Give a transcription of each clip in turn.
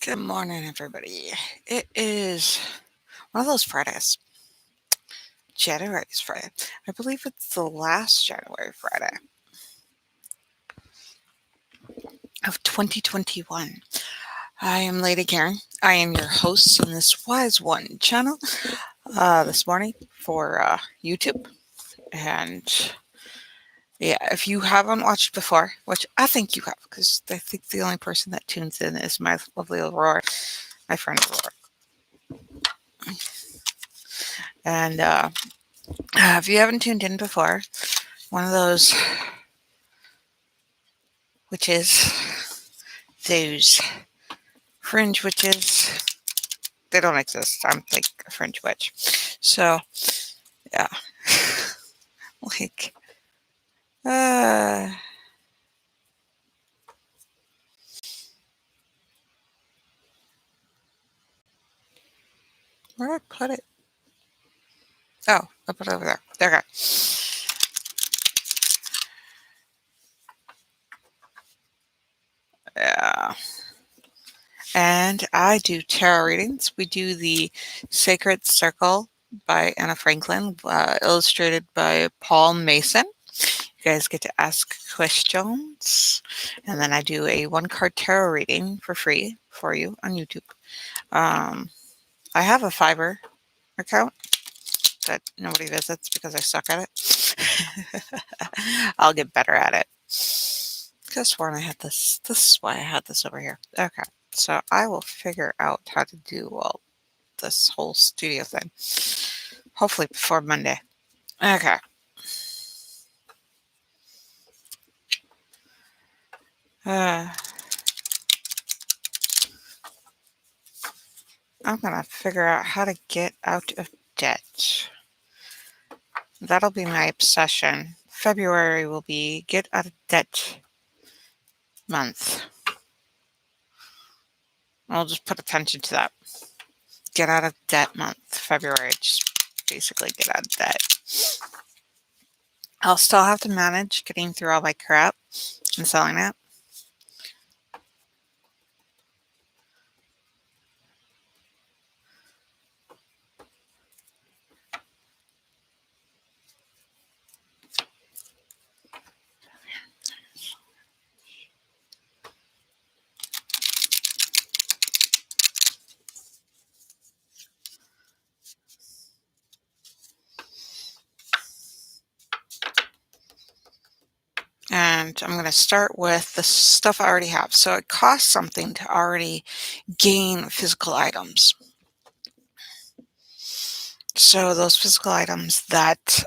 Good morning, everybody. It is one of those Fridays. January's Friday. I believe it's the last January Friday of 2021. I am Lady Caren. I am your host on this Wise One channel this morning for YouTube. And yeah, if you haven't watched before, which I think you have, because I think the only person that tunes in is my lovely Aurora, my friend Aurora. And if you haven't tuned in before, one of those witches, those fringe witches, they don't exist. I'm like a fringe witch. So, yeah. like, uh, where did I put it? Oh, I put it over there. Okay. Yeah. And I do tarot readings. We do the Sacred Circle by Anna Franklin, illustrated by Paul Mason. You guys get to ask questions. And then I do a one card tarot reading for free for you on YouTube. I have a Fiverr account that nobody visits because I suck at it. I'll get better at it. Could have sworn I had this. This is why I had this over here. Okay. So I will figure out how to do all this whole studio thing. Hopefully before Monday. Okay. Uh, I'm going to figure out how to get out of debt. That'll be my obsession. February will be get out of debt month. I'll just put attention to that. Get out of debt month, February. Just basically get out of debt. I'll still have to manage getting through all my crap and selling it. And I'm going to start with the stuff I already have. So it costs something to already gain physical items. So those physical items that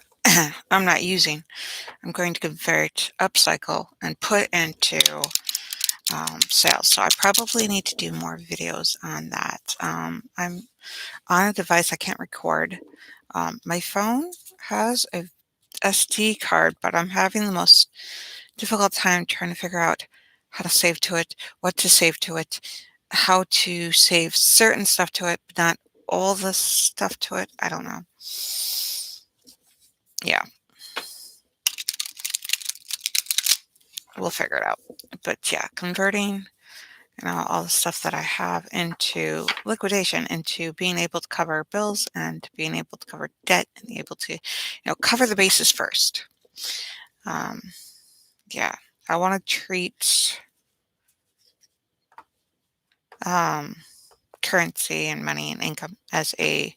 I'm not using, I'm going to convert, upcycle, and put into sales. So I probably need to do more videos on that. I'm on a device I can't record. My phone has a SD card, but I'm having the most difficult time trying to figure out how to save to it, what to save to it, how to save certain stuff to it, but not all the stuff to it. I don't know. Yeah. We'll figure it out. But yeah, converting all the stuff that I have into liquidation, into being able to cover bills and being able to cover debt and be able to, cover the bases first. Yeah, I want to treat currency and money and income as a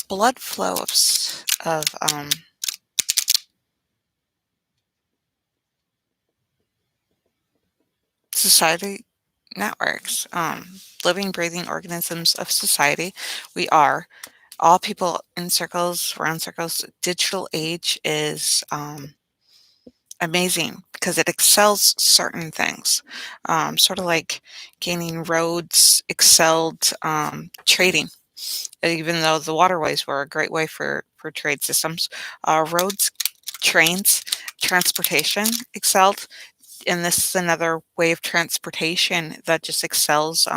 blood flow of society networks, living, breathing organisms of society. We are all people in circles, around circles. Digital age is amazing because it excels certain things, sort of like gaining roads excelled trading. Even though the waterways were a great way for trade systems, roads, trains, transportation excelled. And this is another way of transportation that just excels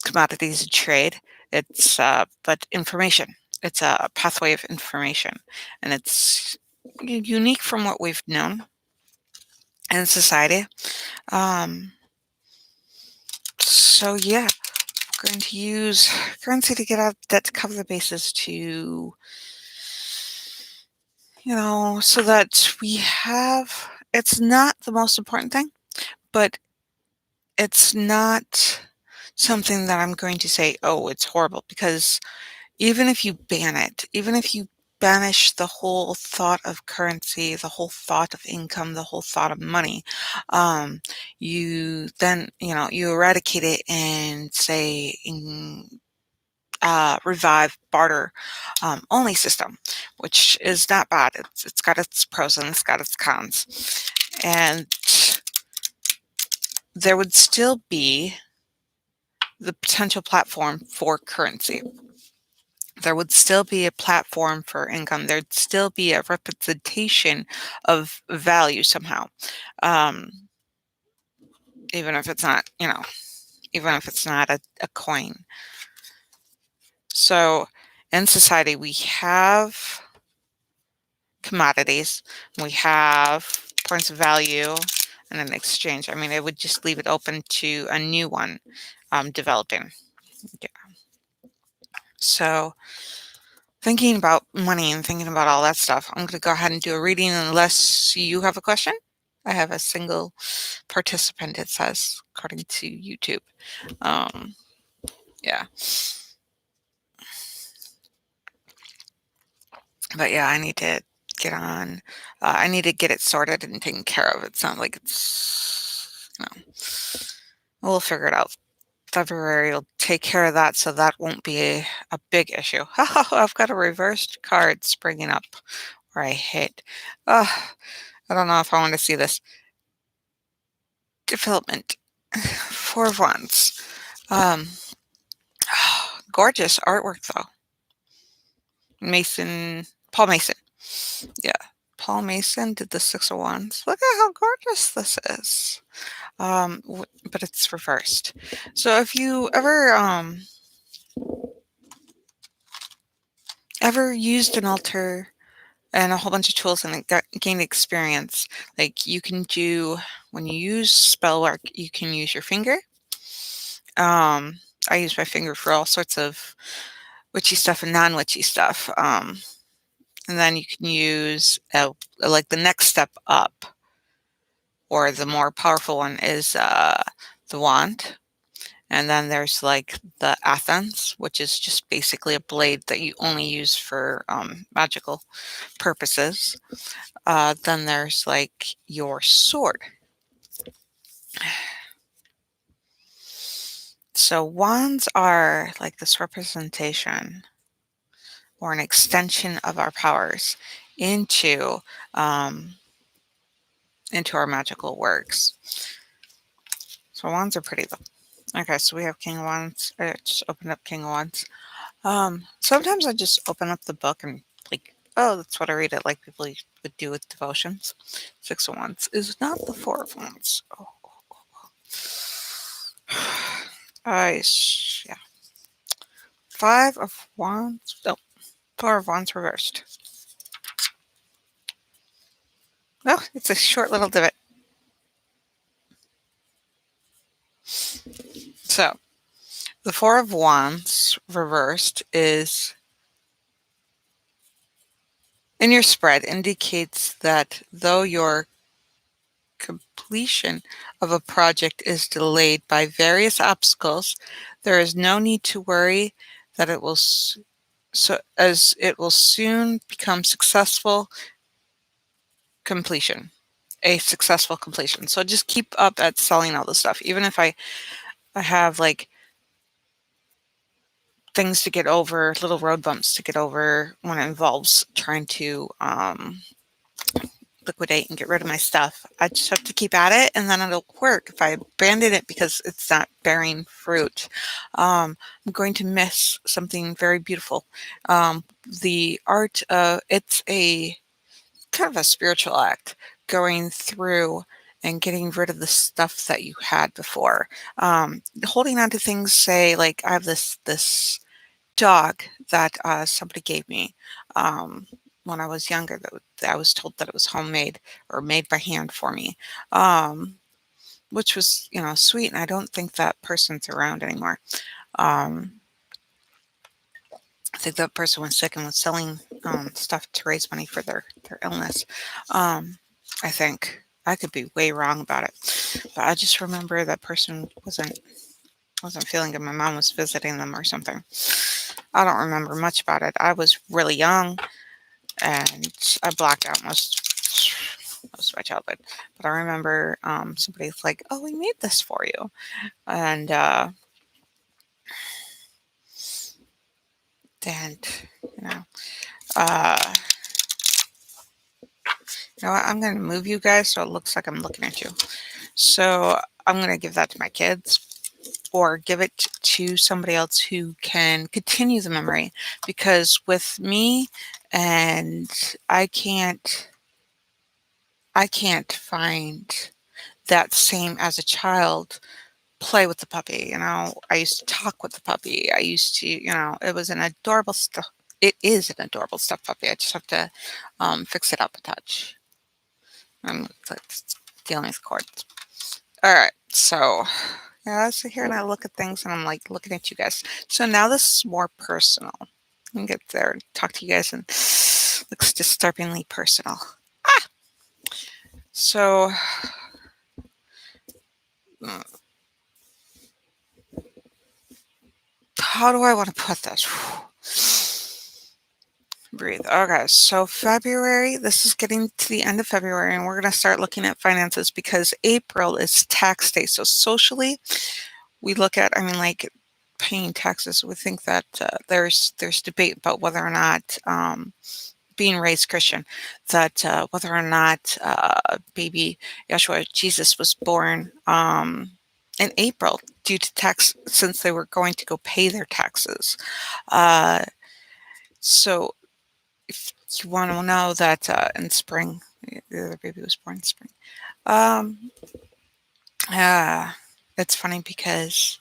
commodities and trade. It's but information. It's a pathway of information, and it's unique from what we've known in society. Um, So yeah, we're going to use currency to get out debt to cover the bases to, so that we have, it's not the most important thing, but it's not something that I'm going to say, oh, it's horrible, because even if you ban it, even if you banish the whole thought of currency, the whole thought of income, the whole thought of money, um, you then, you eradicate it and say, revive barter only system, which is not bad. It's got its pros and it's got its cons. And there would still be the potential platform for currency. There would still be a platform for income. There'd still be a representation of value somehow. Um, even if it's not, even if it's not a coin. So in society, we have commodities, we have points of value, and an exchange. I mean, it would just leave it open to a new one developing. Yeah. So thinking about money and thinking about all that stuff, I'm going to go ahead and do a reading unless you have a question. I have a single participant, it says, according to YouTube. Um, yeah. But yeah, I need to get on. I need to get it sorted and taken care of. It's not like we'll figure it out. February will take care of that, so that won't be a big issue. I've got a reversed card springing up where I hit. I don't know if I want to see this. Development. Four of Wands. Um, gorgeous artwork, though. Paul Mason. Yeah. Paul Mason did the Six of Wands. Look at how gorgeous this is. But it's reversed. So if you ever used an altar and a whole bunch of tools and gained experience, like you can do, when you use spell work, you can use your finger. I use my finger for all sorts of witchy stuff and non-witchy stuff. And then you can use like the next step up, or the more powerful one is the wand. And then there's like the Athens, which is just basically a blade that you only use for magical purposes. Then there's like your sword. So wands are like this representation or an extension of our powers into our magical works. So wands are pretty though. Okay, so we have King of Wands. I just opened up King of Wands. Sometimes I just open up the book and like, oh, that's what I read it, like people would do with devotions. Six of Wands is not the Four of Wands. Oh. Yeah. Five of Wands. No, Four of Wands reversed. Oh, it's a short little divot. So, the Four of Wands reversed is in your spread indicates that though your completion of a project is delayed by various obstacles, there is no need to worry that it will as it will soon become completion, a successful completion. So just keep up at selling all the stuff, even if I have like things to get over, little road bumps to get over when it involves trying to liquidate and get rid of my stuff. I just have to keep at it, and then it'll work. If I abandon it because it's not bearing fruit, I'm going to miss something very beautiful. The art, it's a kind of a spiritual act, going through and getting rid of the stuff that you had before. Holding on to things, say like I have this dog that somebody gave me when I was younger. That I was told that it was homemade or made by hand for me. which was, sweet. And I don't think that person's around anymore. Um, I think that person was sick and was selling stuff to raise money for their illness. Um, I think I could be way wrong about it, but I just remember that person wasn't feeling good. My mom was visiting them or something. I don't remember much about it. I was really young and I blacked out most of my childhood. But I remember somebody's like, "Oh, we made this for you," and and you know, uh, what? I'm going to move you guys so it looks like I'm looking at you. So I'm going to give that to my kids or give it to somebody else who can continue the memory, because with me and I can't I can't find that same as a child play with the puppy. I used to talk with the puppy. I used to, it was an adorable stuff. It is an adorable stuffed puppy. I just have to fix it up a touch. I'm like, dealing with cords. All right, so yeah, I sit here and I look at things and I'm like looking at you guys. So now this is more personal. I can get there and talk to you guys and looks disturbingly personal. So, mm, how do I want to put this? Breathe. Okay, so February, this is getting to the end of February, and we're going to start looking at finances because April is tax day. So, socially, we look at, like paying taxes. We think that there's debate about whether or not being raised Christian, that whether or not baby Yeshua Jesus was born in April due to tax, since they were going to go pay their taxes. Uh, so if you want to know that in spring, the other baby was born in spring. Um, uh, it's funny because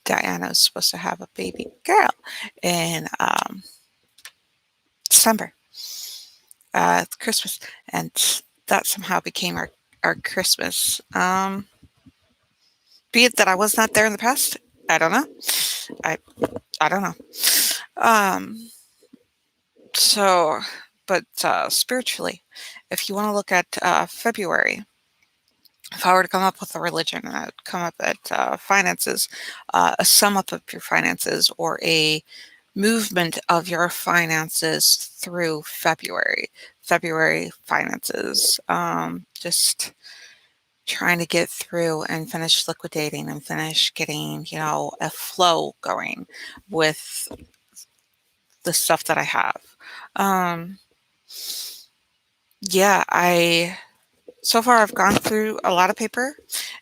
Diana was supposed to have a baby girl in December, Christmas, and that somehow became our Christmas. Be it that I was not there in the past, I don't know. I I don't know. Um, so, but spiritually, if you want to look at February, if I were to come up with a religion and I would come up at finances, a sum up of your finances or a movement of your finances through February. February finances. Just trying to get through and finish liquidating and finish getting, a flow going with the stuff that I have. Um, yeah, so far I've gone through a lot of paper,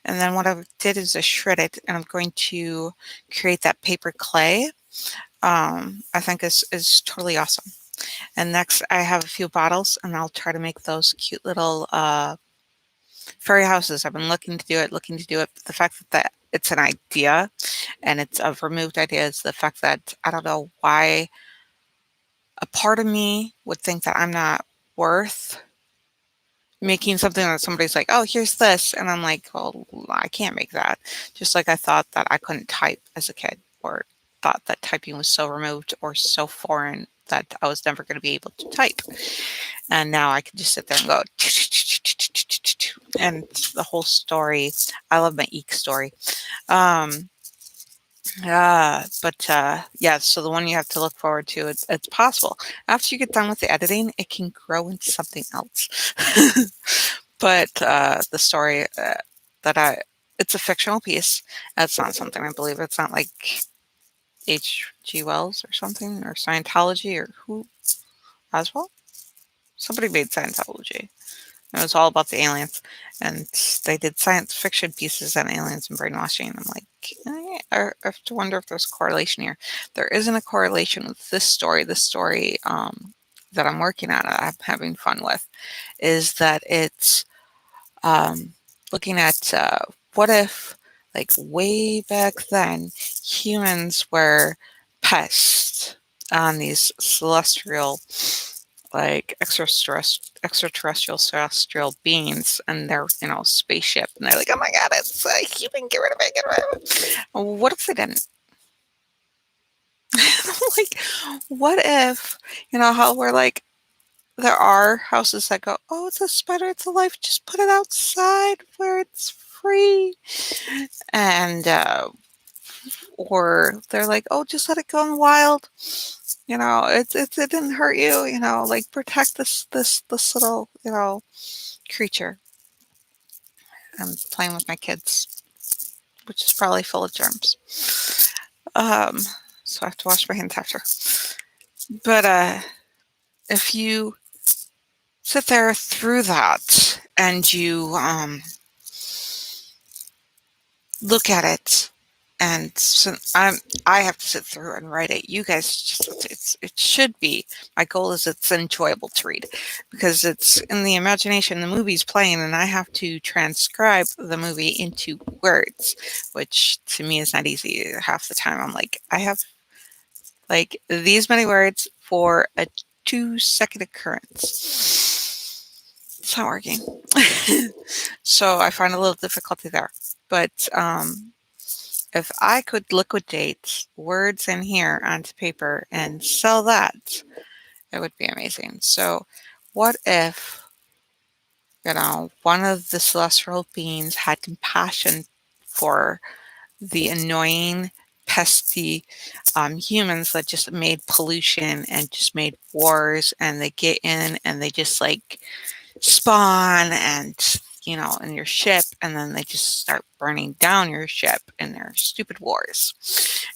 and then what I did is I shred it, and I'm going to create that paper clay. I think is totally awesome. And next I have a few bottles, and I'll try to make those cute little fairy houses. I've been looking to do it. But the fact that it's an idea and it's a removed idea is the fact that I don't know why a part of me would think that I'm not worth making something that somebody's like, "Oh, here's this," and I'm like, "Well, I can't make that." Just like I thought that I couldn't type as a kid, or thought that typing was so removed or so foreign that I was never going to be able to type. And now I can just sit there and go, and the whole story. I love my eek story. Um, but yeah, so the one you have to look forward to, it's possible. After you get done with the editing, it can grow into something else. But the story that it's a fictional piece. It's not something I believe. It's not like H.G. Wells or something, or Scientology, or who? Oswald? Somebody made Scientology. It was all about the aliens, and they did science fiction pieces on aliens and brainwashing. And I'm like, I have to wonder if there's a correlation here. There isn't a correlation with this story. This story that I'm working on, I'm having fun with, is that it's um, looking at what if, like way back then, humans were pests on these celestial like extraterrestrial celestial beings and their spaceship, and they're like, oh my god, it's a human, get rid of it, get rid of it. What if they didn't? Like, what if, how we're like, there are houses that go, oh, it's a spider, it's alive, just put it outside where it's free. And or they're like, oh, just let it go in the wild. It didn't hurt you. Like, protect this little creature. I'm playing with my kids, which is probably full of germs. Um, so I have to wash my hands after. But if you sit there through that and you look at it, and so I have to sit through and write it. You guys just it should be. My goal is it's enjoyable to read because it's in the imagination. The movie's playing, and I have to transcribe the movie into words, which to me is not easy. Half the time, I'm like, I have like these many words for a 2-second occurrence. It's not working. So I find a little difficulty there. But if I could liquidate words in here onto paper and sell that, it would be amazing. So what if, one of the celestial beings had compassion for the annoying, pesky humans that just made pollution and just made wars, and they get in and they just like spawn and in your ship, and then they just start burning down your ship in their stupid wars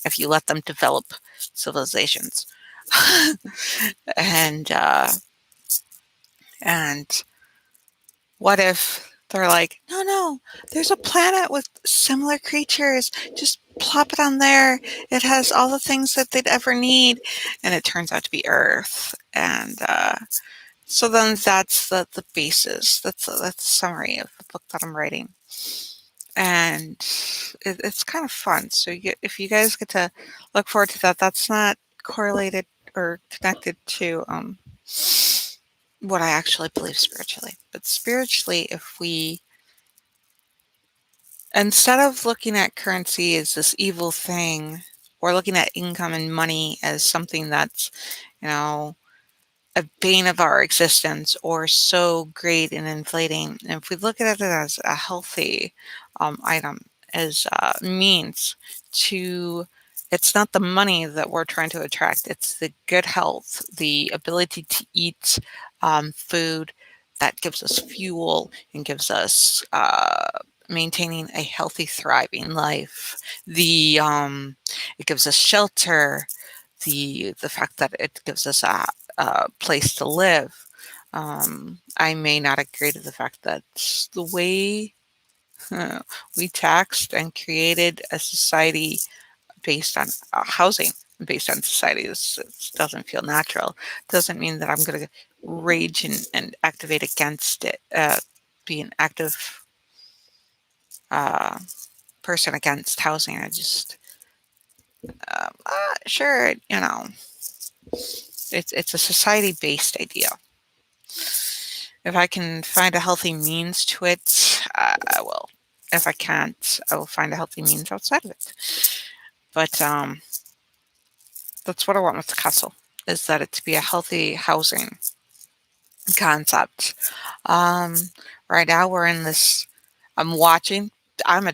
if you let them develop civilizations. and and what if they're like, no, no, there's a planet with similar creatures, just plop it on there, it has all the things that they'd ever need, and it turns out to be Earth. And so then that's the basis. That's the summary of the book that I'm writing, and it's kind of fun. So if you guys get to look forward to that, that's not correlated or connected to what I actually believe spiritually. But spiritually, if we, instead of looking at currency as this evil thing, or looking at income and money as something that's, you know, a bane of our existence or so great and inflating. And if we look at it as a healthy item, as means to, it's not the money that we're trying to attract, it's the good health, the ability to eat food that gives us fuel and gives us maintaining a healthy, thriving life. It gives us shelter. The fact that it gives us a place to live. I may not agree to the fact that the way we taxed and created a society based on housing, based on society, this doesn't feel natural. Doesn't mean that I'm going to rage and activate against it, be an active uh, person against housing. I just, sure, it's a society based idea. If I can find a healthy means to it, I will. If I can't, I will find a healthy means outside of it. But that's what I want with the castle, is that it to be a healthy housing concept. Um, right now we're in this. I'm watching. I'm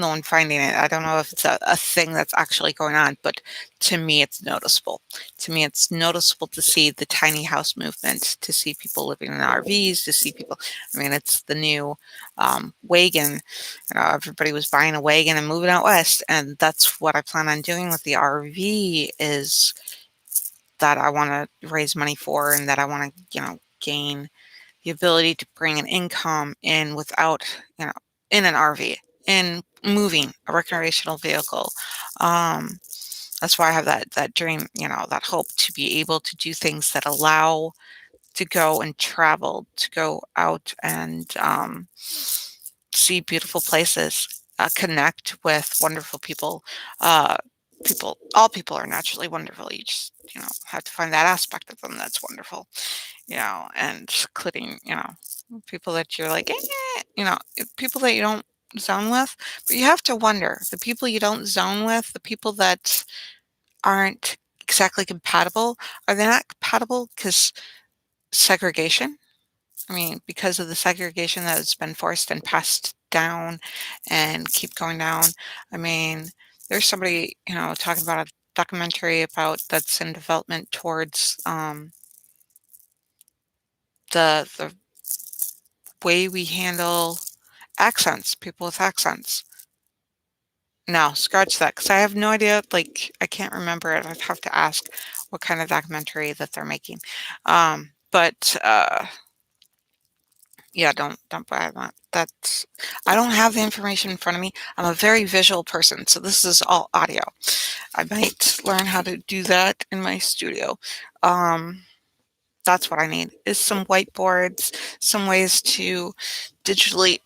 the one finding it. I don't know if it's a thing that's actually going on, but to me, it's noticeable. To me, it's noticeable to see the tiny house movement, to see people living in RVs, to see people. I mean, it's the new wagon. Everybody was buying a wagon and moving out west, and that's what I plan on doing with the RV. Is that I want to raise money for, and that I want to, gain the ability to bring an income in without, in an RV, in moving a recreational vehicle. Um, that's why I have that dream, that hope to be able to do things that allow to go and travel, to go out and see beautiful places, connect with wonderful people, all people are naturally wonderful. You just, have to find that aspect of them that's wonderful, and including, people that you're like, people that you don't zone with. But you have to wonder the people you don't zone with, the people that aren't exactly compatible, are they not compatible because segregation? I mean, because of the segregation that has been forced and passed down and keep going down. I mean, there's somebody, talking about a documentary about that's in development towards the way we handle accents, people with accents. No, scratch that because I have no idea. Like, I can't remember it. I'd have to ask what kind of documentary that they're making. But yeah, don't buy that. That's I don't have the information in front of me. I'm a very visual person, so this is all audio. I might learn how to do that in my studio. Um, that's what I need is some whiteboards, some ways to digitally.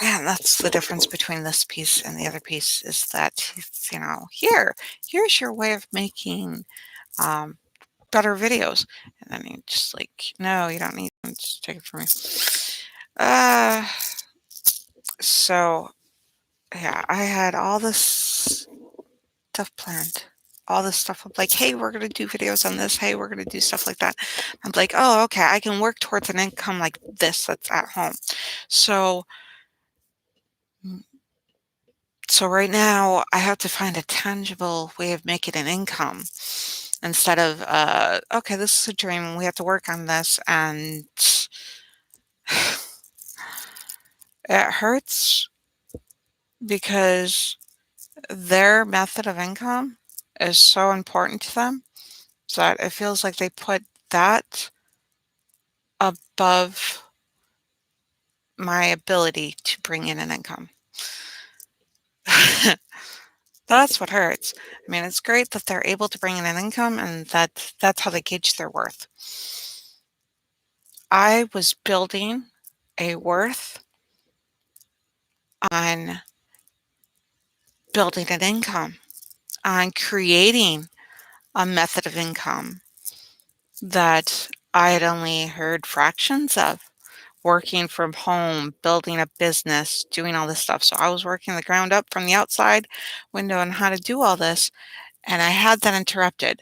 And that's the difference between this piece and the other piece is that here's your way of making um, better videos. And then you just like, no, you don't need them. Just take it from me. Uh, so yeah, I had all this stuff planned. All this stuff of like, hey, we're gonna do videos on this. Hey, we're gonna do stuff like that. I'm like, oh, okay, I can work towards an income like this that's at home. So, mm, so right now I have to find a tangible way of making an income instead of, okay, this is a dream. We have to work on this, and it hurts because their method of income is so important to them that it feels like they put that above my ability to bring in an income. That's what hurts. I mean, it's great that they're able to bring in an income and that's how they gauge their worth. I was building a worth on building an income, on creating a method of income that I had only heard fractions of. Working from home, building a business, doing all this stuff. So I was working the ground up from the outside window on how to do all this, and I had that interrupted.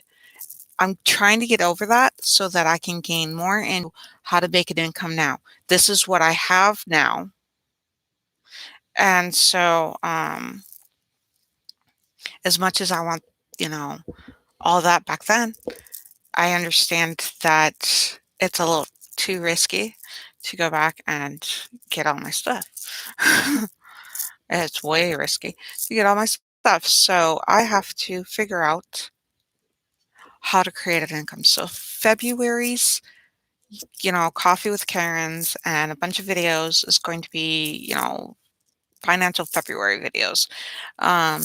I'm trying to get over that so that I can gain more in how to make an income now. This is what I have now. And so, as much as I want, you know, all that back then, I understand that it's a little too risky to go back and get all my stuff. It's way risky to get all my stuff. So I have to figure out how to create an income. So February's, coffee with Karens and a bunch of videos is going to be, financial February videos. Um,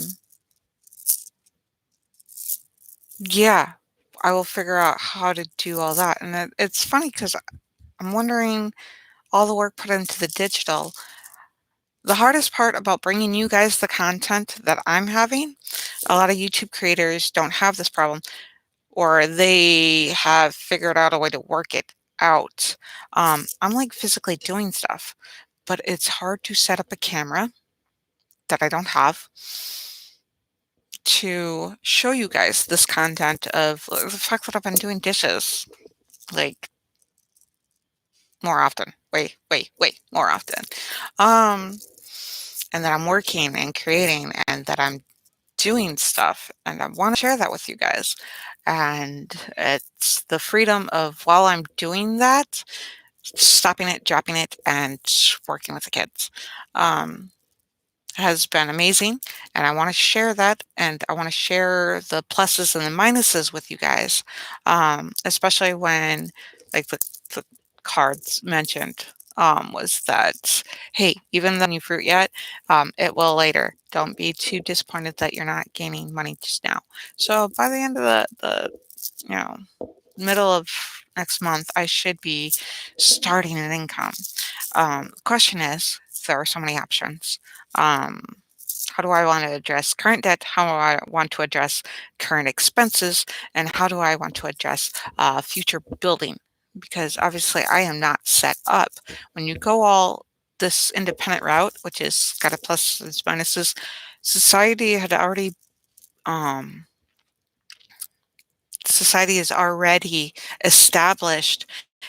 yeah, I will figure out how to do all that. And it's funny because I'm wondering all the work put into the digital. The hardest part about bringing you guys the content that I'm having, a lot of YouTube creators don't have this problem, or they have figured out a way to work it out. I'm like physically doing stuff, but it's hard to set up a camera that I don't have to show you guys this content of the fact that I've been doing dishes like more often, way more often. Um, and that I'm working and creating and that I'm doing stuff and I want to share that with you guys. And it's the freedom of while I'm doing that, stopping it, dropping it, and working with the kids. Um, has been amazing, and I want to share that, and I want to share the pluses and the minuses with you guys, especially when, like the cards mentioned, was that hey, even though you fruit yet, it will later. Don't be too disappointed that you're not gaining money just now. So by the end of the you know middle of next month, I should be starting an income. Question is, there are so many options. Um, How do I want to address current debt? How do I want to address current expenses? And how do I want to address future building? Because obviously, I am not set up. When you go all this independent route, which is got a pluses, minuses, society had already um, society is already established.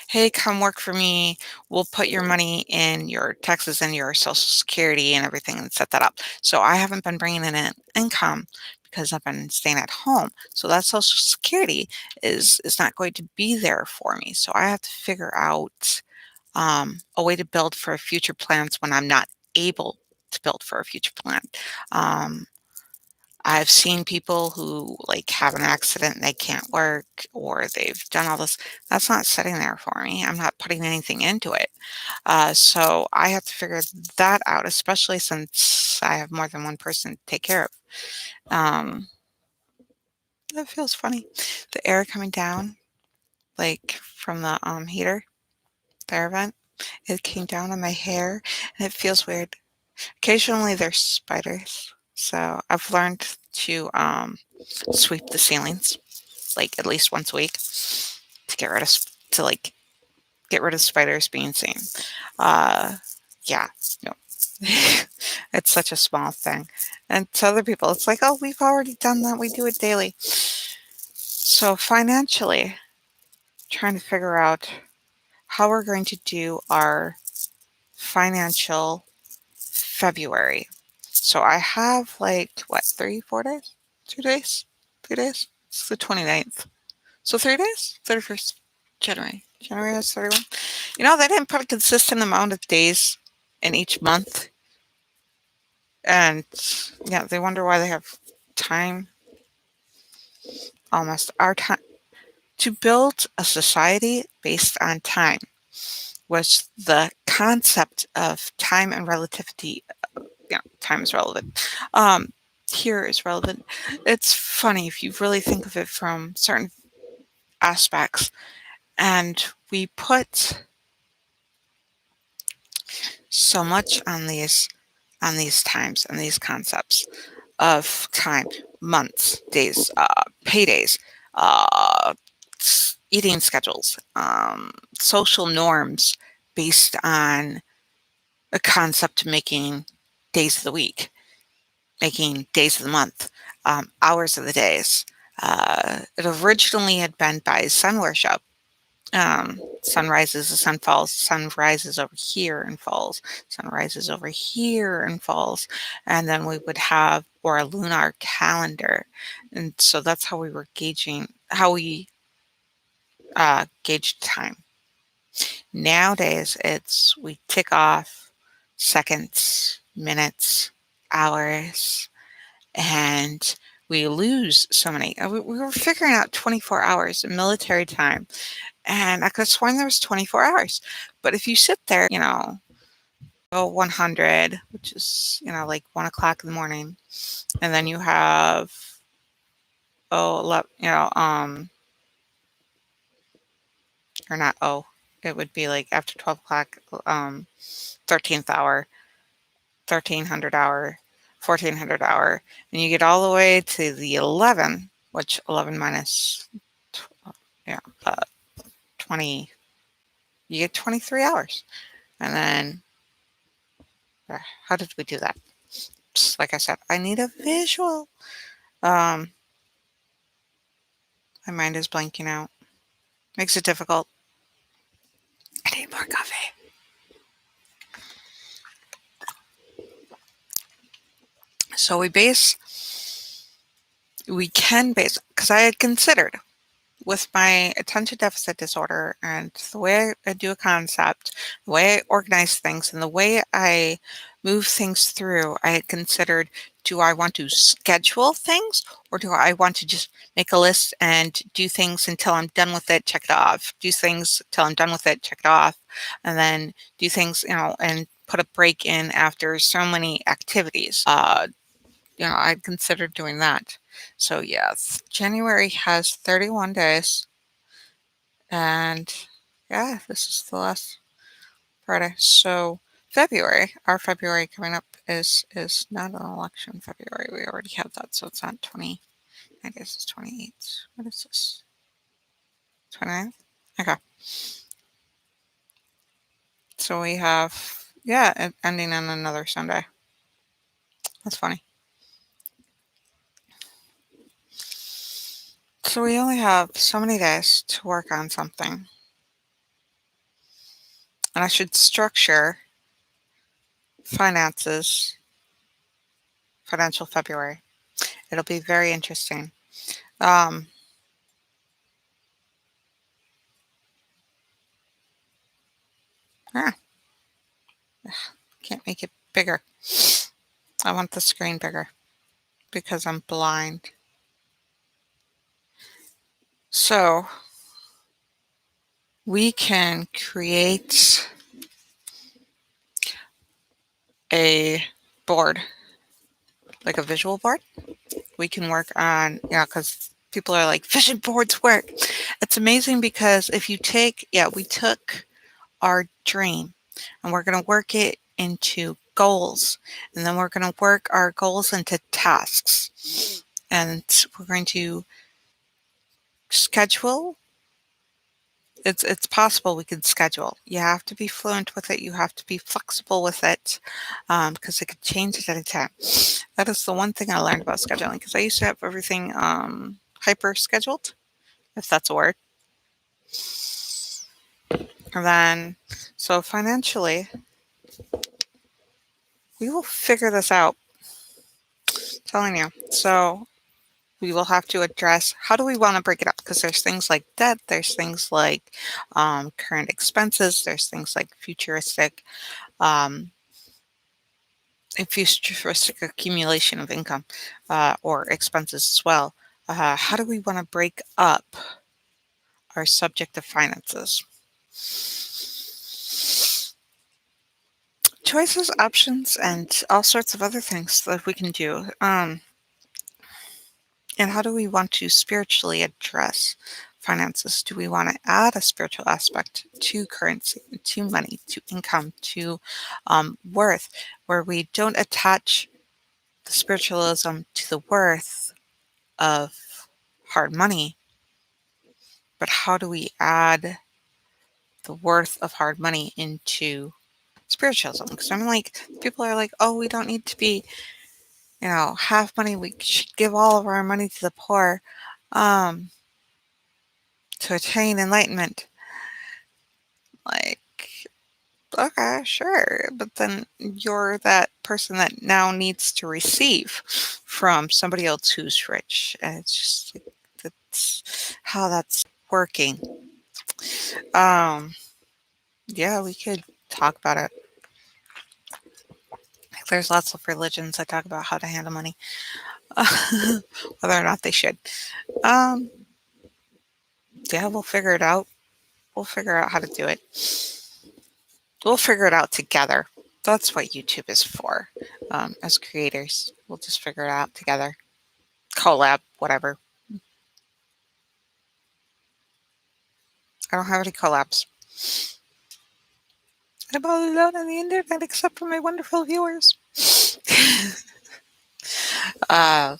Hey, come work for me. We'll put your money in your taxes and your social security and everything and set that up. So I haven't been bringing in an income because I've been staying at home. So that social security is not going to be there for me. So I have to figure out a way to build for future plans when I'm not able to build for a future plan. Um, I've seen people who like have an accident and they can't work or they've done all this. That's not sitting there for me. I'm not putting anything into it. So I have to figure that out, especially since I have more than one person to take care of. Um, that feels funny. The air coming down, like from the heater, the air vent, it came down on my hair and it feels weird. Occasionally there's spiders. So I've learned to sweep the ceilings like at least once a week to get rid of to like get rid of spiders being seen. Uh, yeah, no, it's such a small thing, and to other people, it's like, oh, we've already done that. We do it daily. So financially, trying to figure out how we're going to do our financial February. So I have like what 3 4 days, 2 days, 3 days. It's the 29th. So 3 days? 31st January. January has 31. You know, they didn't put a consistent amount of days in each month. And yeah, they wonder why they have time almost our time to build a society based on time was the concept of time and relativity. Yeah, time is relevant. Um, here is relevant. It's funny if you really think of it from certain aspects. And we put so much on these times and these concepts of time, months, days, paydays, uh, eating schedules, social norms based on a concept of making days of the week, making days of the month, hours of the days. It originally had been by sun worship. Sun rises, the sun falls, sun rises over here and falls, sun rises over here and falls. And then we would have, or a lunar calendar. And so that's how we were gauging, how we gauged time. Nowadays, it's we tick off seconds, minutes, hours, and we lose so many. We were figuring out 24 hours in military time. And I could have sworn there was 24 hours. But if you sit there, oh, 100, which is, like 1 o'clock in the morning, and then you have, oh, or not, oh, it would be like after 12 o'clock, 13th hour, 1300 hour, 1400 hour, and you get all the way to the 11, which 11 minus, yeah, 20, you get 23 hours. And then, how did we do that? Just like I said, I need a visual. Um, my mind is blanking out. Makes it difficult. I need more coffee. So we can base, because I had considered with my attention deficit disorder and the way I do a concept, the way I organize things, and the way I move things through, I had considered, do I want to schedule things or do I want to just make a list and do things until I'm done with it, check it off, do things till I'm done with it, check it off, and then do things, and put a break in after so many activities. I'd considered doing that. So yes, January has 31 days, and yeah, this is the last Friday. So our February coming up is not an election February. We already have that, so it's not 20. I guess it's 28. What is this? 29th? Okay. So we have, yeah, ending on another Sunday. That's funny. So we only have so many days to work on something. And I should structure finances, financial February. It'll be very interesting. Um, ah, can't make it bigger. I want the screen bigger because I'm blind. So we can create a board, like a visual board. We can work on, because people are like, vision boards work. It's amazing because if you take, we took our dream and we're going to work it into goals. And then we're going to work our goals into tasks. And we're going to schedule. It's possible we can schedule. You have to be fluent with it. You have to be flexible with it, because it could change at any time. That is the one thing I learned about scheduling because I used to have everything hyper scheduled, if that's a word. And then, so financially, we will figure this out. Telling you. So we will have to address how do we want to break it up because there's things like debt, there's things like current expenses, there's things like um, futuristic accumulation of income or expenses as well. How do we want to break up our subject of finances? Choices, options, and all sorts of other things that we can do. And how do we want to spiritually address finances? Do we want to add a spiritual aspect to currency, to money, to income, to worth, where we don't attach the spiritualism to the worth of hard money, but how do we add the worth of hard money into spiritualism? Because I'm like, people are like, oh, we don't need to be, half money. We should give all of our money to the poor. Um, to attain enlightenment. Like, okay, sure. But then you're that person that now needs to receive from somebody else who's rich. And it's just like, that's how that's working. Um, yeah, we could talk about it. There's lots of religions that talk about how to handle money, whether or not they should. Um, yeah, we'll figure it out. We'll figure out how to do it. We'll figure it out together. That's what YouTube is for. As creators, we'll just figure it out together. Collab, whatever. I don't have any collabs. I'm all alone on the internet except for my wonderful viewers. uh,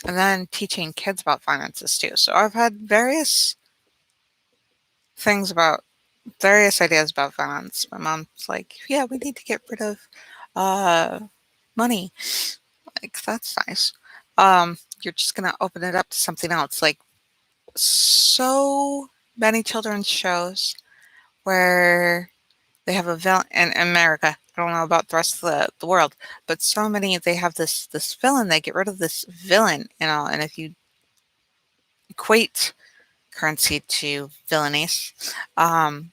and then teaching kids about finances too. So I've had things about various ideas about finance. My mom's like, yeah, we need to get rid of uh, money. Like, that's nice. You're just going to open it up to something else. Like, so many children's shows where they have a villain in America. I don't know about the rest of the world, but so many they have this villain. They get rid of this villain, and if you equate currency to villainies, um,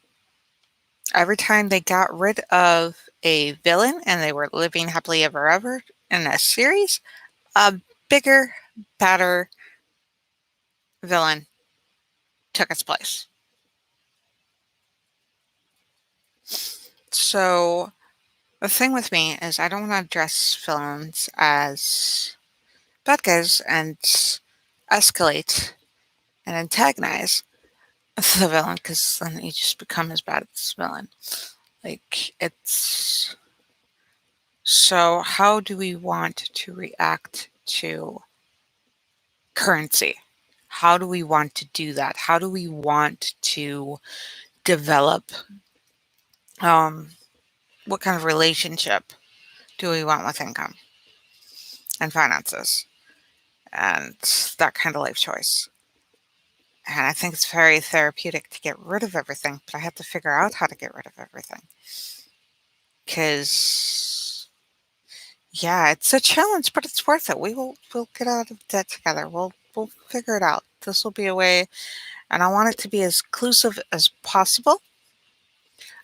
every time they got rid of a villain and they were living happily ever ever in a series, a bigger, badder villain took its place. So the thing with me is I don't want to address villains as bad guys and escalate and antagonize the villain because then you just become as bad as the villain. Like, it's So, how do we want to react to currency? How do we want to do that? How do we want to develop? Um, what kind of relationship do we want with income and finances and that kind of life choice? And I think it's very therapeutic to get rid of everything, but I have to figure out how to get rid of everything. Because, yeah, it's a challenge, but it's worth it. We'll get out of debt together. We'll figure it out. This will be a way, and I want it to be as inclusive as possible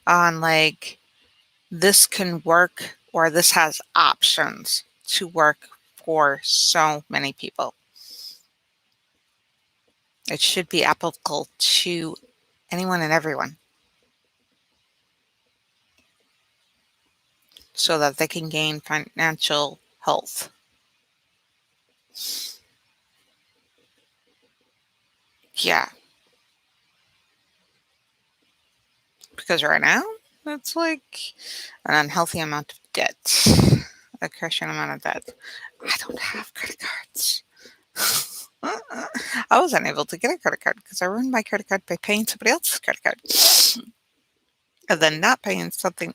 on like this can work or this has options to work for so many people. It should be applicable to anyone and everyone so that they can gain financial health. Yeah, because right now it's like an unhealthy amount of debt, a crushing amount of debt. I don't have credit cards. I was unable to get a credit card because I ruined my credit card by paying somebody else's credit card and then not paying something,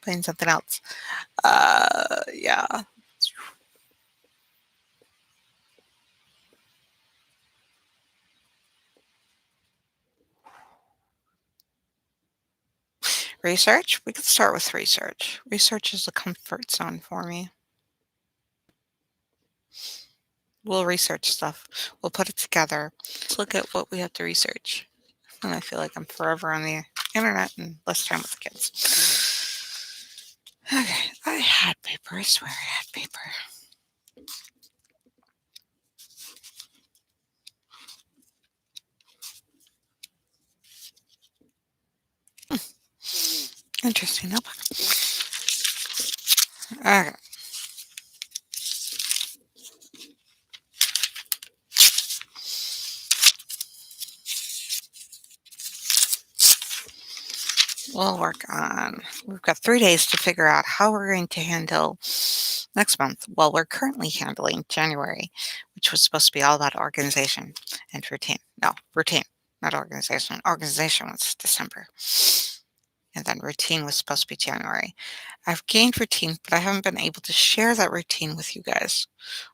paying something else. Yeah. Research? We could start with research. Research is a comfort zone for me. We'll research stuff. We'll put it together. Let's look at what we have to research. And I feel like I'm forever on the internet and less time with the kids. Okay, I had paper. I swear I had paper. Interesting notebook. Okay. We'll work on. We've got 3 days to figure out how we're going to handle next month. Well, we're currently handling January, which was supposed to be all about organization and routine. No, routine, not organization. Organization was December. And then routine was supposed to be January. I've gained routine, but I haven't been able to share that routine with you guys,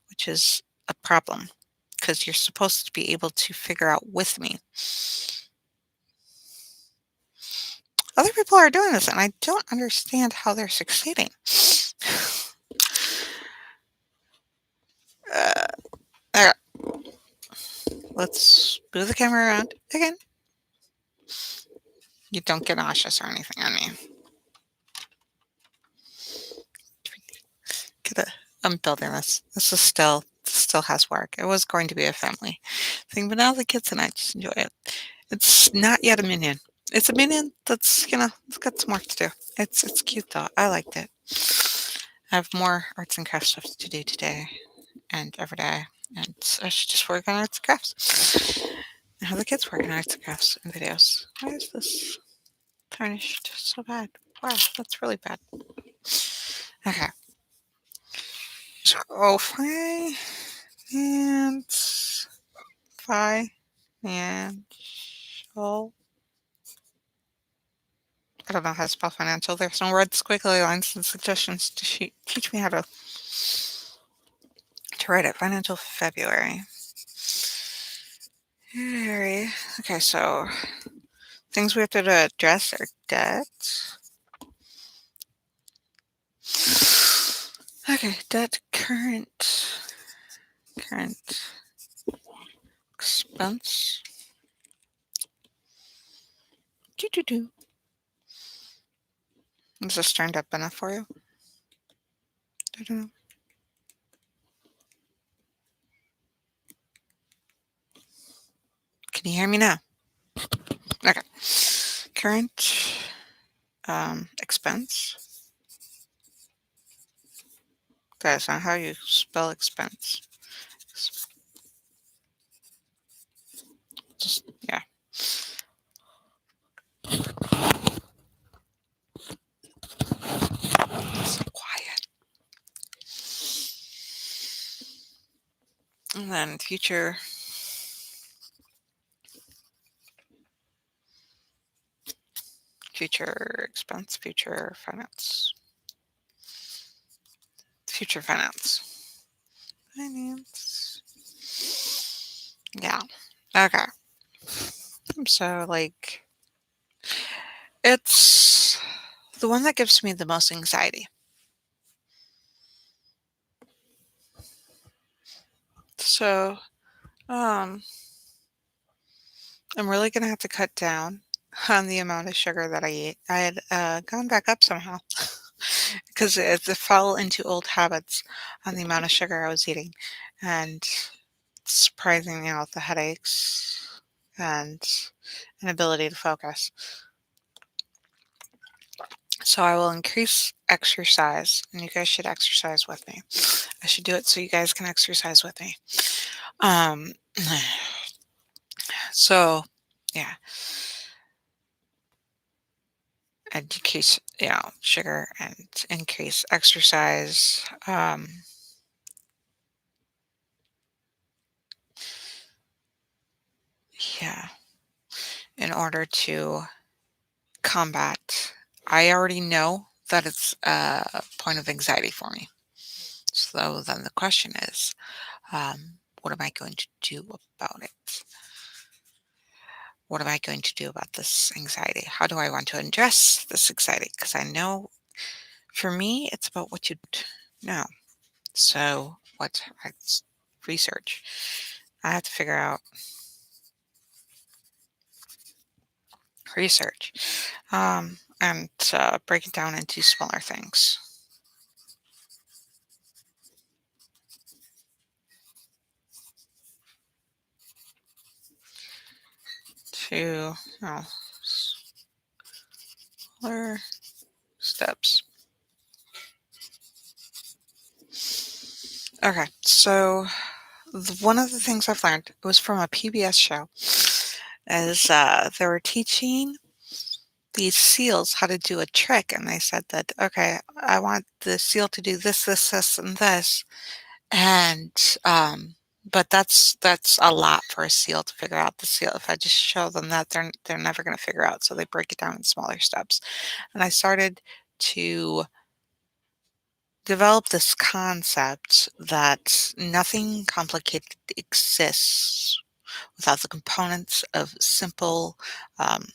which is a problem because you're supposed to be able to figure out with me. Other people are doing this, and I don't understand how they're succeeding. Uh, all right, let's move the camera around again. You don't get nauseous or anything on me. I'm building this. This is still has work. It was going to be a family thing, but now the kids and I just enjoy it. It's not yet a minion. It's a minion that's it's got some work to do. It's cute though. I liked it. I have more arts and crafts stuff to do today and every day, and I should just work on arts and crafts. And have the kids work on arts and crafts and videos. Why is this tarnished so bad? Wow, that's really bad. Okay. So and financial. I don't know how to spell financial. There's no red squiggly lines and suggestions to teach me how to write it. Financial February. February. Okay, so things we have to address are debt. Okay, debt, current expense. Do. Is this turned up enough for you? Do-do. Can you hear me now? Okay. Current expense. That's not how you spell expense. Just, yeah. So quiet. And then future expense, future finance. Yeah. Okay. So, like, it's the one that gives me the most anxiety. So, um, I'm really gonna have to cut down on the amount of sugar that I eat. I had gone back up somehow because it fell into old habits on the amount of sugar I was eating, and surprising, the headaches and inability to focus. So I will increase exercise, and you guys should exercise with me. I should do it so you guys can exercise with me. Um, so yeah, and decrease, sugar and increase exercise. Yeah, in order to combat, I already know that it's a point of anxiety for me. So then the question is, what am I going to do about it? What am I going to do about this anxiety? How do I want to address this anxiety? Because I know for me, it's about what you don't know. So, research? I have to figure out research and break it down into smaller things to, smaller steps. Okay, so one of the things I've learned, it was from a PBS show, is they were teaching these seals how to do a trick, and they said that, okay, I want the seal to do this, this, this, and this, and but that's a lot for a seal to figure out. The seal, if I just show them that, they're never going to figure out, so they break it down in smaller steps. And I started to develop this concept that nothing complicated exists without the components of simple um,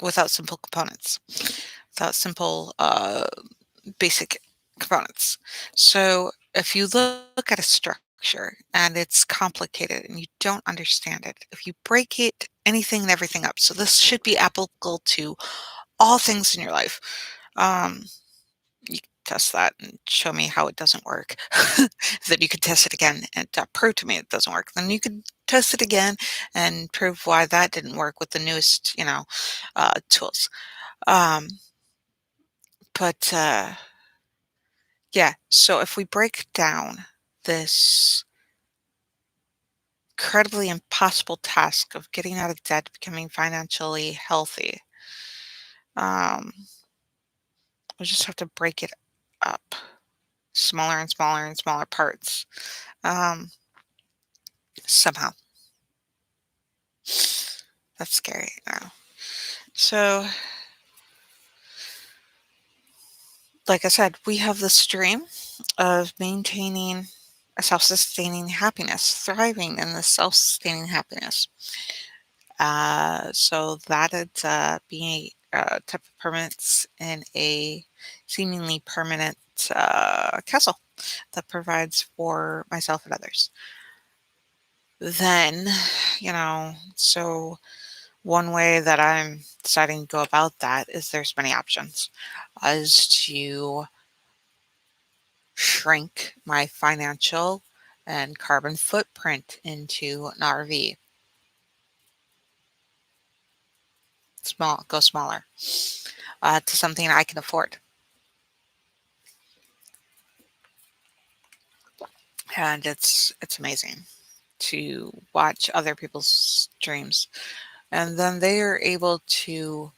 without simple components, without simple basic components. So if you look at a structure and it's complicated and you don't understand it, if you break it, anything and everything up. So this should be applicable to all things in your life. Um, you can test that and show me how it doesn't work. Then you could test it again and prove to me it doesn't work. Then you could test it again and prove why that didn't work with the newest, tools. Um, but yeah, so if we break down this incredibly impossible task of getting out of debt, becoming financially healthy, um, we just have to break it up smaller and smaller and smaller parts. Um, somehow. That's scary now. So, like I said, we have this dream of maintaining a self sustaining happiness, thriving in the self sustaining happiness. So that it's being a type of permanence in a seemingly permanent castle that provides for myself and others. Then, so one way that I'm deciding to go about that is there's many options, is to shrink my financial and carbon footprint into an RV. Go smaller, to something I can afford. And it's amazing to watch other people's dreams, and then they're able to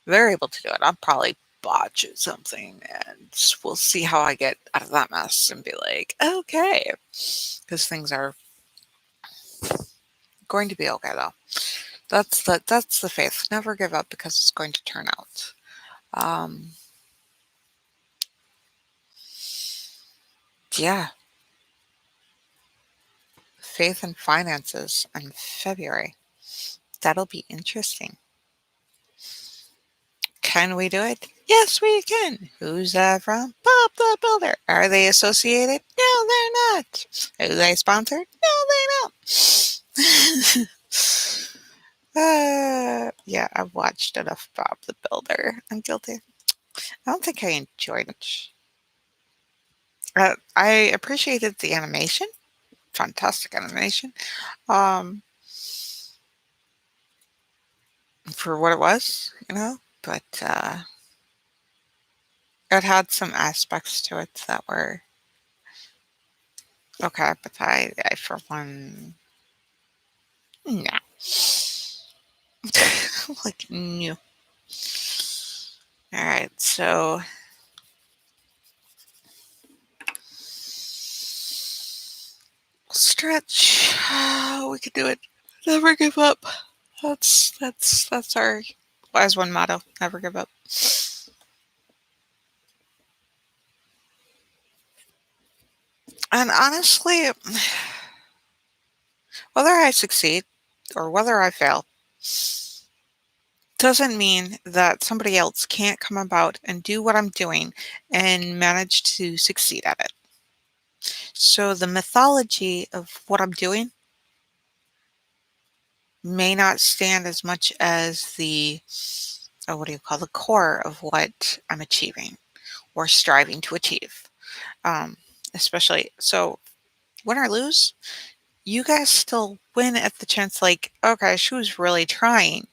do it. I'm probably botch at something, and we'll see how I get out of that mess and be like, okay, because things are going to be okay though. That's the faith. Never give up because it's going to turn out. Um, yeah, faith and finances in February. That'll be interesting. Can we do it? Yes, we can. Who's that from? Bob the Builder. Are they associated? No, they're not. Are they sponsored? No, they're not. Yeah, I've watched enough Bob the Builder. I'm guilty. I don't think I enjoyed it. I appreciated the animation, fantastic animation, um, for what it was, But it had some aspects to it that were okay. But I for one, no, like no. All right, so stretch. We could do it. Never give up. That's our wise one motto. Never give up. And honestly, whether I succeed or whether I fail doesn't mean that somebody else can't come about and do what I'm doing and manage to succeed at it. So the mythology of what I'm doing may not stand as much as the, what do you call, the core of what I'm achieving or striving to achieve. Um, Especially, so win or lose, you guys still win at the chance, like, okay, she was really trying.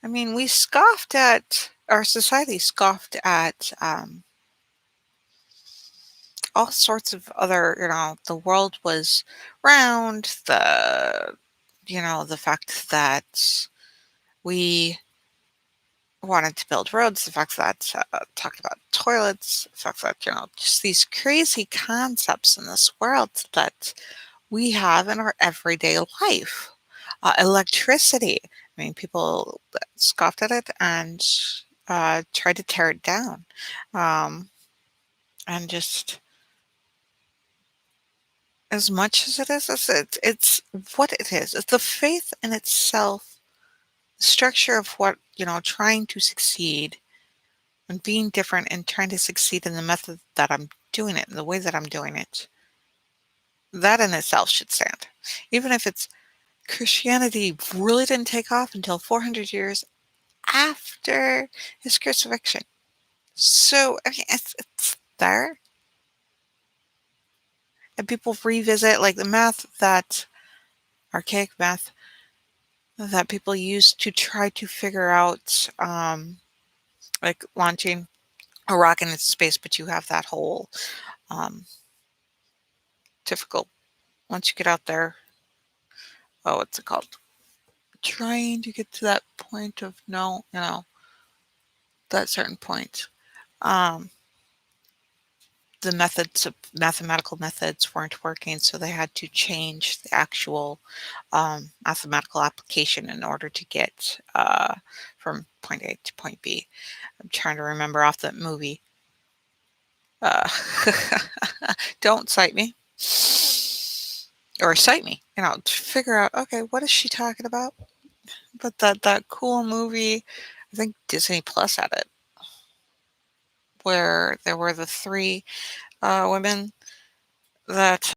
I mean, we scoffed at, our society scoffed at all sorts of other, the world was round, the fact that we wanted to build roads, the fact that talked about toilets, the fact that, just these crazy concepts in this world that we have in our everyday life. Electricity. I mean, people scoffed at it and tried to tear it down. Um, and just as much as it is, it's what it is. It's the faith in itself, the structure of what, trying to succeed and being different and trying to succeed in the method that I'm doing it, in the way that I'm doing it. That in itself should stand. Even if it's Christianity really didn't take off until 400 years after his crucifixion. So, I mean, it's there. And people revisit like the math that archaic math that people use to try to figure out like launching a rocket into space, but you have that whole um, difficult once you get out there. Oh, what's it called? Trying to get to that point of no, that certain point. Um, the methods of mathematical methods weren't working, so they had to change the actual mathematical application in order to get from point A to point B. I'm trying to remember off that movie. Uh, don't cite me. Or cite me, to figure out, okay, what is she talking about? But that cool movie, I think Disney Plus had it, where there were the three women that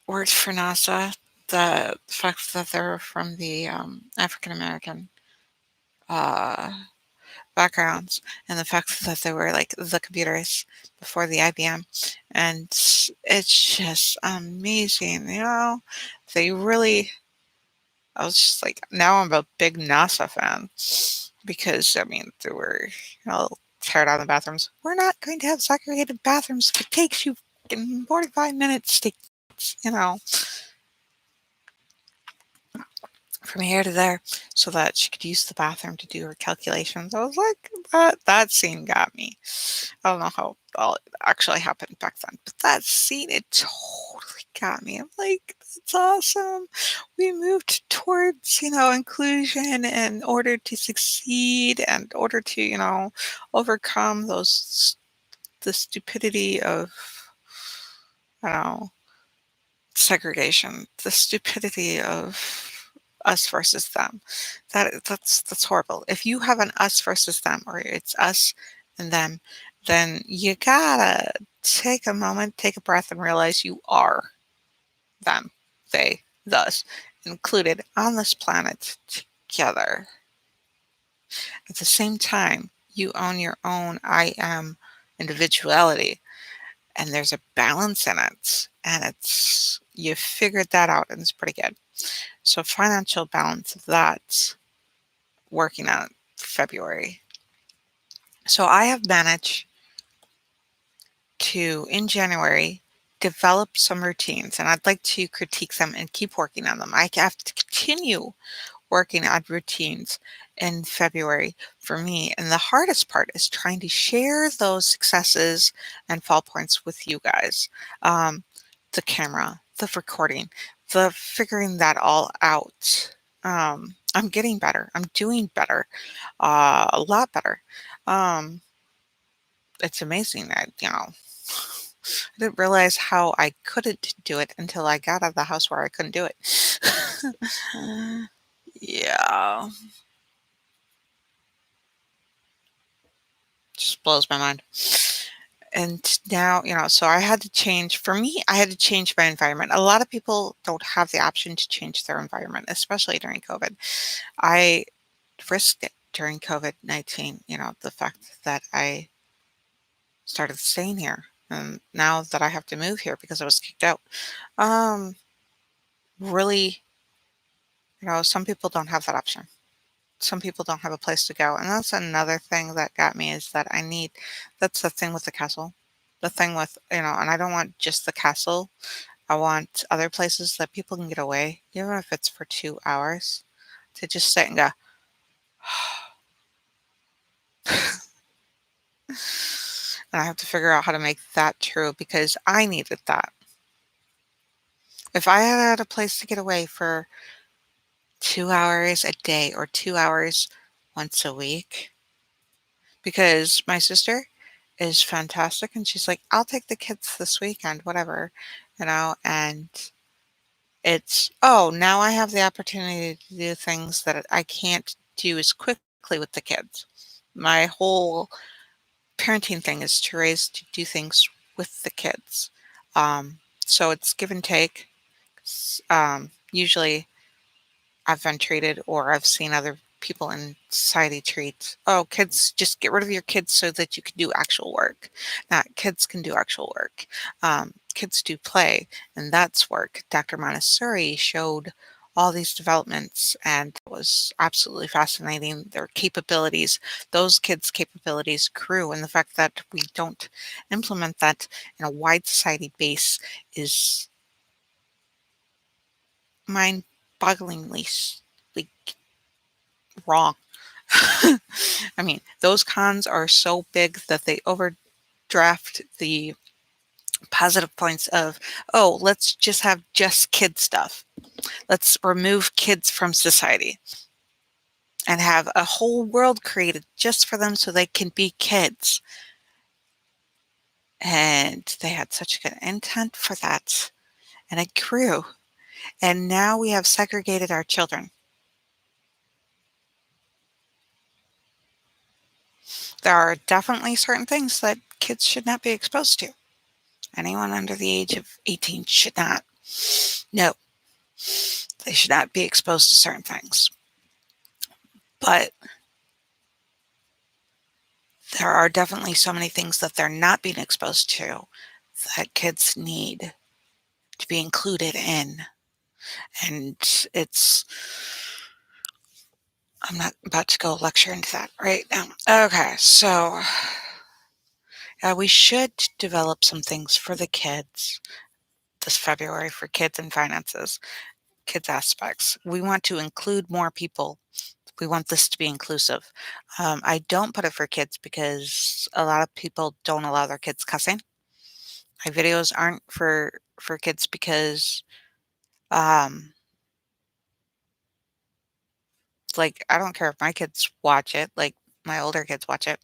worked for NASA. The fact that they're from the African American uh, backgrounds, and the fact that they were like the computers before the IBM, and it's just amazing. They really. I was just like, now I'm a big NASA fan because I mean, there were, tear down the bathrooms. We're not going to have segregated bathrooms if it takes you fucking 45 minutes to, you know, from here to there so that she could use the bathroom to do her calculations. I was like, that scene got me. I don't know how all it actually happened back then, but that scene, it totally got me. I'm like, that's awesome. We moved towards, inclusion in order to succeed and in order to, overcome the stupidity of, I don't know, segregation, the stupidity of us versus them. That's horrible. If you have an us versus them, or it's us and them, then you gotta take a moment, take a breath, and realize you are them, they, thus, included on this planet together. At the same time, you own your own I am individuality, and there's a balance in it, and it's you figured that out, and it's pretty good. So financial balance of that, working on February. So I have managed to, in January, develop some routines, and I'd like to critique them and keep working on them. I have to continue working on routines in February for me. And the hardest part is trying to share those successes and fall points with you guys. The camera, the recording, the figuring that all out. I'm getting better. I'm doing better, a lot better. Um, it's amazing that, I didn't realize how I couldn't do it until I got out of the house where I couldn't do it. Yeah. Just blows my mind. And now, so I had to change. For me, I had to change my environment. A lot of people don't have the option to change their environment, especially during COVID. I risked it during COVID-19, the fact that I started staying here. And now that I have to move here because I was kicked out. Um, really, some people don't have that option. Some people don't have a place to go. And that's another thing that got me is that that's the thing with the castle. The thing with, and I don't want just the castle. I want other places that people can get away, even if it's for 2 hours, to just sit and go. And I have to figure out how to make that true because I needed that. If I had a place to get away for 2 hours a day or 2 hours once a week, because my sister is fantastic and she's like, I'll take the kids this weekend, whatever, and it's, oh, now I have the opportunity to do things that I can't do as quickly with the kids. My whole parenting thing is to do things with the kids. So it's give and take. Usually I've been treated or I've seen other people in society treat, oh, kids, just get rid of your kids so that you can do actual work. Not kids can do actual work. Kids do play, and that's work. Dr. Montessori showed all these developments, and it was absolutely fascinating. Their capabilities, those kids' capabilities grew, and the fact that we don't implement that in a wide society base is mind-bogglingly like wrong. I mean, those cons are so big that they overdraft the positive points of, oh, let's just have just kid stuff. Let's remove kids from society and have a whole world created just for them so they can be kids. And they had such good intent for that. And it grew. And now we have segregated our children. There are definitely certain things that kids should not be exposed to. Anyone under the age of 18 should not. No, they should not be exposed to certain things. But there are definitely so many things that they're not being exposed to that kids need to be included in. And I'm not about to go lecture into that right now. Okay, so we should develop some things for the kids this February for kids and finances. kids aspects. We want to include more people. We want this to be inclusive. I don't put it for kids because a lot of people don't allow their kids cussing. My videos aren't for kids because um like I don't care if my kids watch it, like my older kids watch it.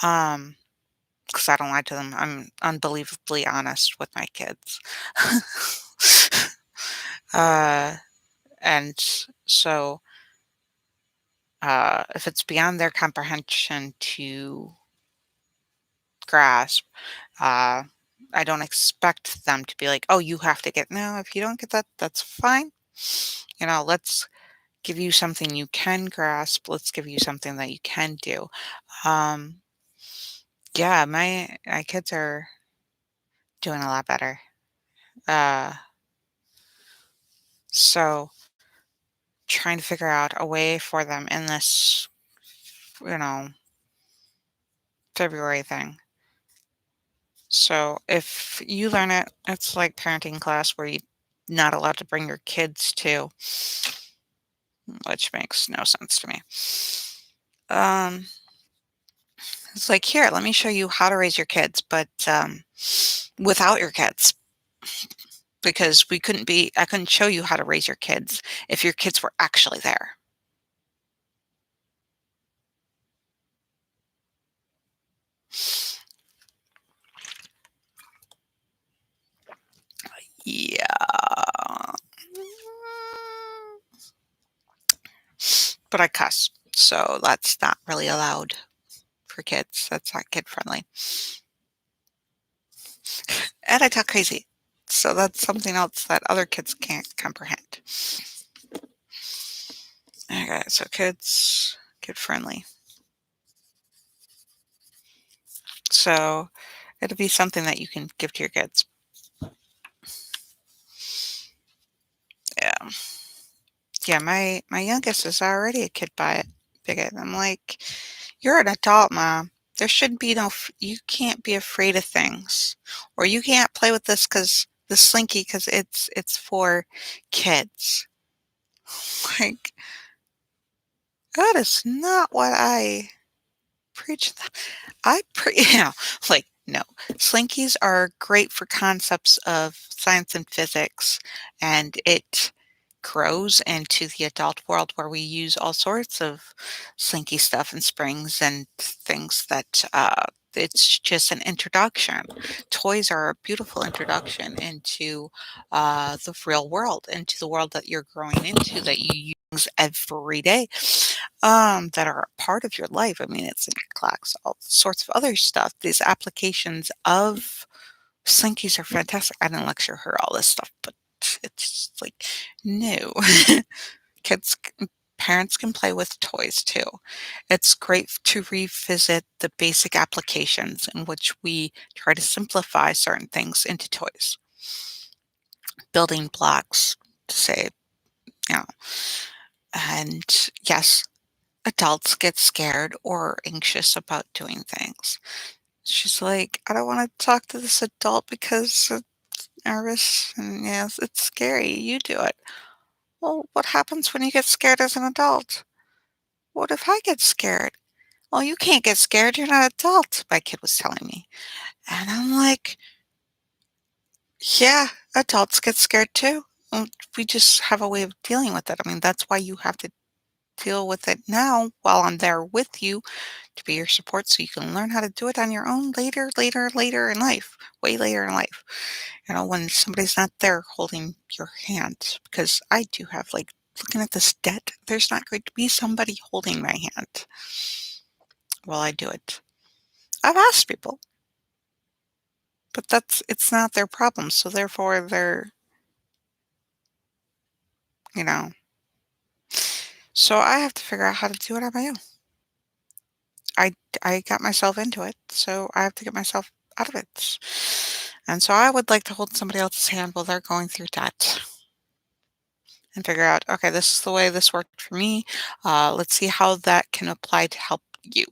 Um because I don't lie to them. I'm unbelievably honest with my kids. uh and so if it's beyond their comprehension to grasp, uh I don't expect them to be like, "Oh, you have to get." No, if you don't get that, that's fine. Let's give you something you can grasp. Let's give you something that you can do. Um, yeah, my kids are doing a lot better. Uh, so trying to figure out a way for them in this, you know, February thing. So if you learn it, it's like parenting class where you're not allowed to bring your kids to, which makes no sense to me. Um, it's like, here, let me show you how to raise your kids, but without your kids. Because I couldn't show you how to raise your kids if your kids were actually there. Yeah. But I cuss, so that's not really allowed for kids. That's not kid friendly. And I talk crazy. So that's something else that other kids can't comprehend. Okay, so kid friendly. So it'll be something that you can give to your kids. Yeah. Yeah, my youngest is already a kid bigot. I'm like, "You're an adult, mom. There should be no you can't be afraid of things, or you can't play with the slinky because it's for kids." Like, that is not what I preach. Like, no. Slinkies are great for concepts of science and physics, and it grows into the adult world where we use all sorts of slinky stuff and springs and things that it's just an introduction. Toys are a beautiful introduction into the real world, into the world that you're growing into, that you use every day, that are a part of your life. I mean, it's in clocks, all sorts of other stuff. These applications of slinkies are fantastic. I didn't lecture her all this stuff, but it's just like, no. Kids Parents can play with toys too. It's great to revisit the basic applications in which we try to simplify certain things into toys. Building blocks to say, you know, and yes, adults get scared or anxious about doing things. She's like, I don't want to talk to this adult because it's nervous and yes, it's scary. You do it. Well, what happens when you get scared as an adult? What if I get scared? Well, you can't get scared. You're not an adult, my kid was telling me. And I'm like, yeah, adults get scared too. We just have a way of dealing with it. I mean, that's why you have to deal with it now while I'm there with you to be your support so you can learn how to do it on your own later in life, way later in life. When somebody's not there holding your hand, because I do have, like, looking at this debt, there's not going to be somebody holding my hand while I do it. I've asked people, but it's not their problem. So therefore you know, so I have to figure out how to do it on my own. I, I got myself into it, so I have to get myself out of it. And so I would like to hold somebody else's hand while they're going through that and figure out, okay, this is the way this worked for me. Let's see how that can apply to help you.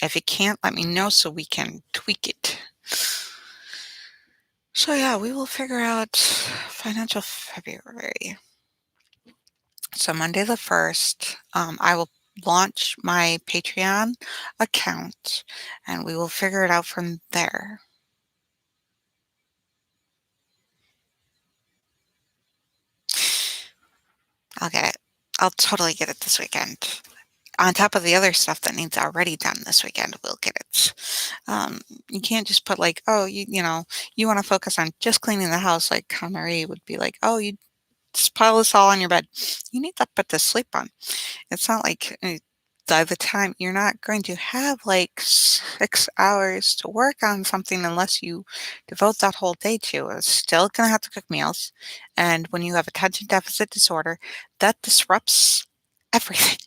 If it can't, let me know so we can tweak it. So yeah, we will figure out Financial February. So Monday the 1st, I will launch my Patreon account and we will figure it out from there. I'll get it. I'll totally get it this weekend. On top of the other stuff that needs already done this weekend, we'll get it. You can't just put like, oh, you want to focus on just cleaning the house. Like Connery would be like, oh, you just pile this all on your bed. You need that bed to sleep on. It's not like by the time you're not going to have like 6 hours to work on something unless you devote that whole day to it. It's still going to have to cook meals. And when you have attention deficit disorder, that disrupts everything.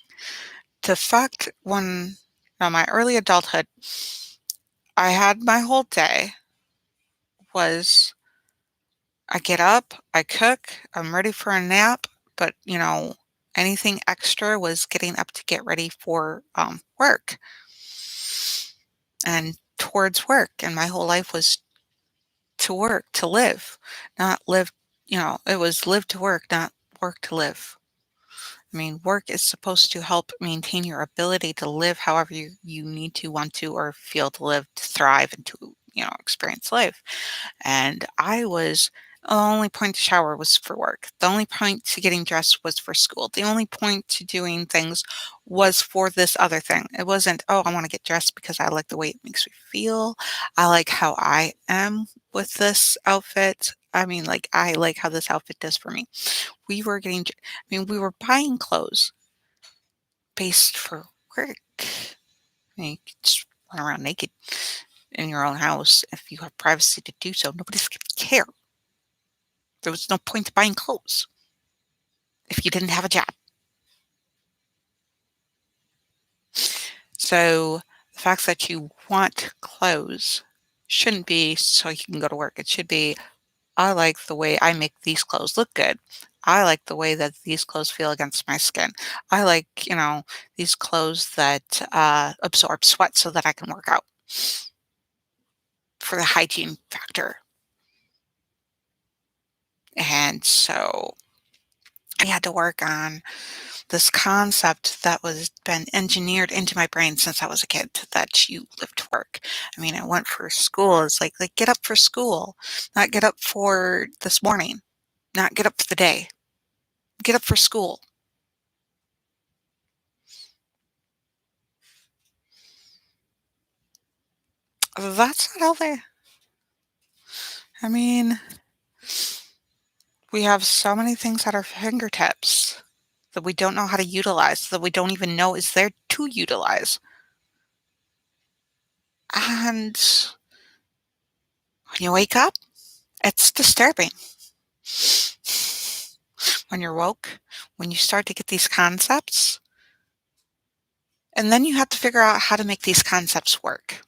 The fact when my early adulthood, I had my whole day was I get up, I cook, I'm ready for a nap, but anything extra was getting up to get ready for work and towards work. And my whole life was to work, to live, not live, it was live to work, not work to live. I mean, work is supposed to help maintain your ability to live however you need to, want to, or feel to live, to thrive, and to, experience life. And the only point to shower was for work. The only point to getting dressed was for school. The only point to doing things was for this other thing. It wasn't, oh, I want to get dressed because I like the way it makes me feel. I like how I am with this outfit. I mean, like, I like how this outfit does for me. We were buying clothes based for work. You could just run around naked in your own house if you have privacy to do so. Nobody's going to care. There was no point to buying clothes if you didn't have a job. So the fact that you want clothes shouldn't be so you can go to work. It should be, I like the way I make these clothes look good. I like the way that these clothes feel against my skin. I like, these clothes that absorb sweat so that I can work out for the hygiene factor. And so I had to work on this concept that was been engineered into my brain since I was a kid, that you live to work. I mean, I went for school. It's like get up for school, not get up for this morning, not get up for the day, get up for school. That's not healthy. I mean, we have so many things at our fingertips that we don't know how to utilize, that we don't even know is there to utilize. And when you wake up, it's disturbing. When you're woke, when you start to get these concepts, and then you have to figure out how to make these concepts work.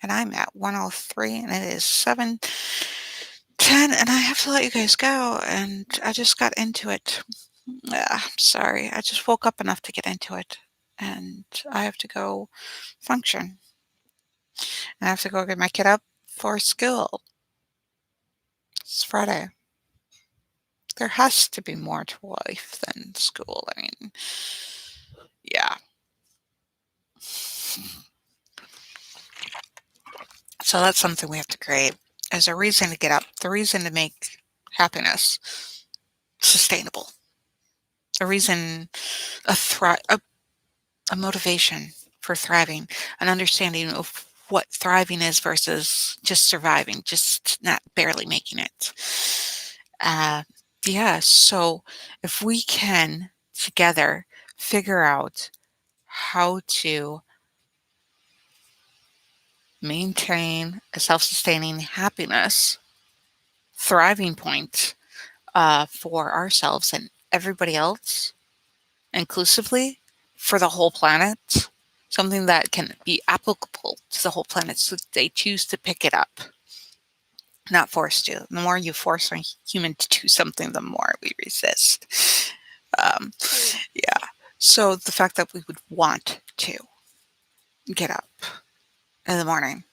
And I'm at 103 and it is 7:10 and I have to let you guys go. And I just got into it. I'm sorry. I just woke up enough to get into it. And I have to go function. I have to go get my kid up for school. It's Friday. There has to be more to life than school. I mean, yeah. So that's something we have to create as a reason to get up, the reason to make happiness sustainable, a reason, a motivation for thriving, an understanding of what thriving is versus just surviving, just not barely making it. Uh, yeah, so if we can together figure out how to maintain a self sustaining happiness, thriving point for ourselves and everybody else, inclusively for the whole planet, something that can be applicable to the whole planet so they choose to pick it up, not forced to. The more you force a human to do something, the more we resist. Um, yeah. So the fact that we would want to get up in the morning.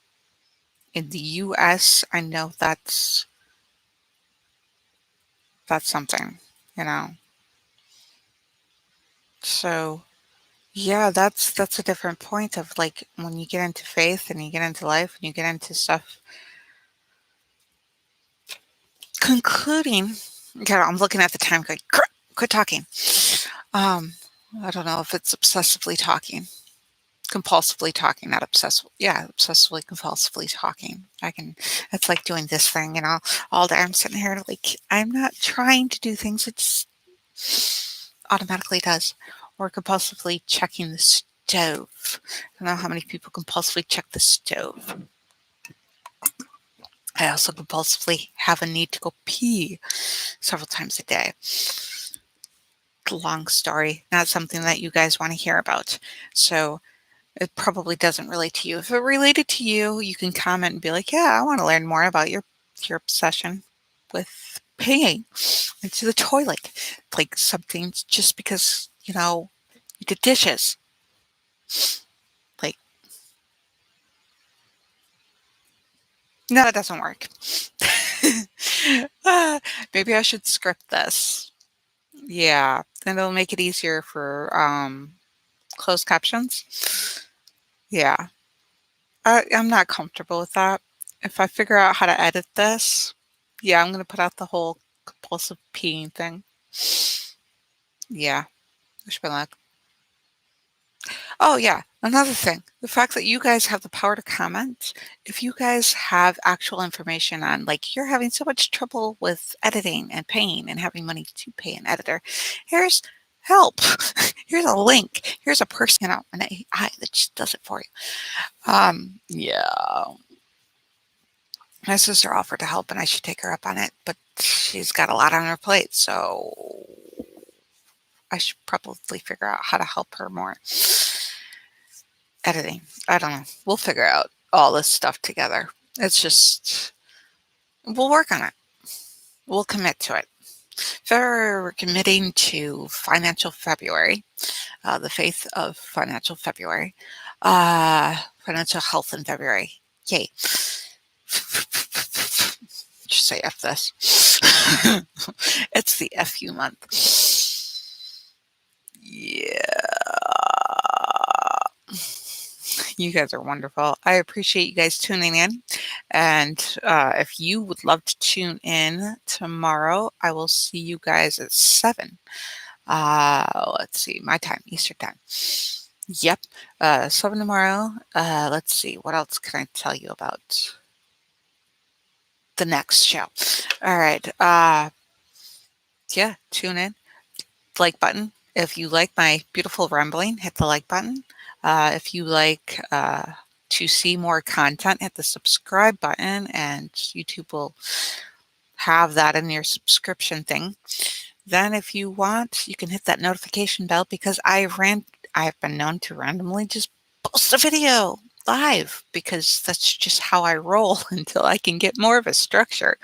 In the US, I know that's That's something, you know. So yeah, that's a different point of like when you get into faith and you get into life and you get into stuff concluding. God, I'm looking at the time going, quit talking. Um, I don't know if it's obsessively talking, compulsively talking, not obsessive. Yeah, obsessively, compulsively talking. It's like doing this thing, all day I'm sitting here like, I'm not trying to do things. It just automatically does. Or compulsively checking the stove. I don't know how many people compulsively check the stove. I also compulsively have a need to go pee several times a day. Long story, not something that you guys want to hear about. So it probably doesn't relate to you. If it related to you, you can comment and be like, yeah, I want to learn more about your obsession with peeing into the toilet. Like something just because, you did dishes. Like, no, that doesn't work. Uh, Maybe I should script this. Yeah, then it'll make it easier for closed captions. Yeah, I'm not comfortable with that. If I figure out how to edit this, yeah, I'm gonna put out the whole compulsive peeing thing. Yeah, wish me luck. Oh yeah, another thing, the fact that you guys have the power to comment. If you guys have actual information on, like, you're having so much trouble with editing and paying and having money to pay an editor, here's help. Here's a link. Here's a person, an AI that just does it for you. Yeah. My sister offered to help and I should take her up on it, but she's got a lot on her plate, so I should probably figure out how to help her more. Editing. I don't know. We'll figure out all this stuff together. It's just, we'll work on it. We'll commit to it. February, we're committing to financial February, the faith of financial February, financial health in February. Yay. Just say F this. It's the FU month. Yeah. You guys are wonderful. I appreciate you guys tuning in. And if you would love to tune in tomorrow, I will see you guys at 7. Let's see, my time, Eastern time. Yep, 7 tomorrow. Let's see, what else can I tell you about the next show? All right. Yeah, tune in. Like button. If you like my beautiful rambling, hit the like button. If you like to see more content, hit the subscribe button, and YouTube will have that in your subscription thing. Then, if you want, you can hit that notification bell because I've been known to randomly just post a video live because that's just how I roll until I can get more of a structure.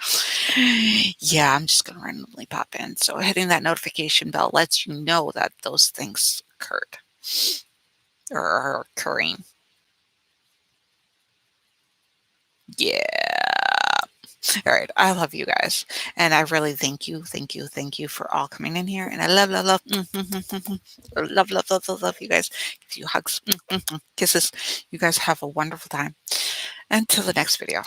Yeah, I'm just going to randomly pop in. So hitting that notification bell lets you know that those things occurred or are occurring. Yeah. All right. I love you guys. And I really thank you for all coming in here. And I love, love, love, love, love, love, love, love you guys. Give you hugs, kisses. You guys have a wonderful time. Until the next video.